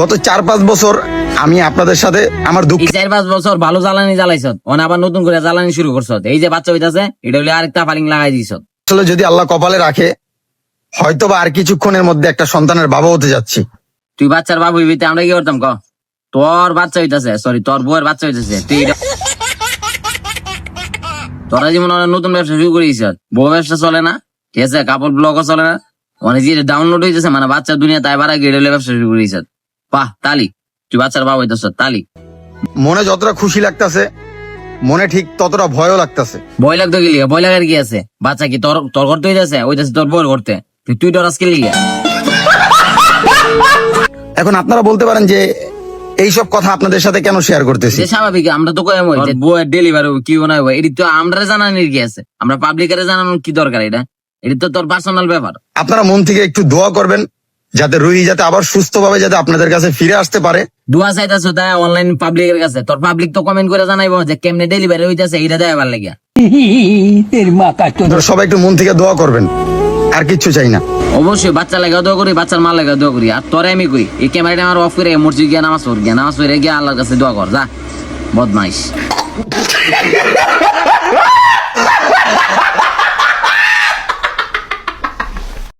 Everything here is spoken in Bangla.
গত 4-5 বছর আমি আপনাদের সাথে আমার দুঃখ এই 4-5 বছর ভালো জ্বালানি জ্বালাইছ, অন আবার নতুন করে জ্বালানি শুরু করছ। এই যে বাচ্চা হইতাছে, এটা হলে আরেকটা ফালিং লাগাই দিছ। আসলে যদি আল্লাহ কপালে রাখে হয়তোবা আর কিছুক্ষণের মধ্যে একটা সন্তানের বাবা হতে যাচ্ছি। তুই বাচ্চার বাবু হইবিতে আমরা কি করতাম ক? তোর বাচ্চা হইতাছে, সরি তোর বউয়ের বাচ্চা হইতাছে, তুই তোরা যেমন নতুন ব্যবসা শুরু করেছিস, বউ ব্যবসা চলে না, ঠিক আছে, কাপড় ব্লগও চলে না, অনেক যে ডাউনলোড হইতেছে, মানে বাচ্চা দুনিয়া তাই বারা গেড়ে ব্যবসা শুরু করেছিস। বাহ তালি, তুই বাচ্চার বাবা হইতাছ, তালি। মনে যতটা খুশি লাগতাছে মনে ঠিক ততটা ভয়ও লাগতাছে। ভয় লাগতো কি লিগা? ভয় লাগার কি আছে? বাচ্চা কি তোর তোর করতে হইতাছে, হইতাছে তোর বউর করতে, তুই ডরাস কি লিগা? এখন আপনারা বলতে পারেন যে এইসব কথা আপনাদের সাথে কেন শেয়ার করতেছি। যে স্বাভাবিক, আমরা তো কয়ে যে বউয়ের ডেলিভারি কি না হয়, এটি তো আমরা জানানোর কি আছে? আমরা পাবলিকের জানানোর কি দরকার? এটা তো তোর পার্সোনাল ব্যাপার। আপনারা মন থেকে একটু দোয়া করবেন যাতে রুহি যাতে আবার সুস্থভাবে যাতে আপনাদের কাছে ফিরে আসতে পারে। দুয়া চাইতাছ তাই অনলাইন পাবলিকের কাছে, তোর পাবলিক তো কমেন্ট করে জানাইবো যে কেমনে ডেলিভারি হইতাছে, এটা দেওয়ার লাগিয়া। আপনারা সবাই একটু মন থেকে দোয়া করবেন, আর কিচ্ছু চাই না। অবশ্যই বাচ্চা লাগা দোয়া করি, বাচ্চার মা লাগা দোয়া করি, আর তোরে আমি কই এই ক্যামেরাটা আমার অফ করে মসজিদ গিয়া নামাজ পড়, গিয়া নামাজ পড়ে গিয়া আল্লাহর কাছে দোয়া কর, যা বদমাইশ।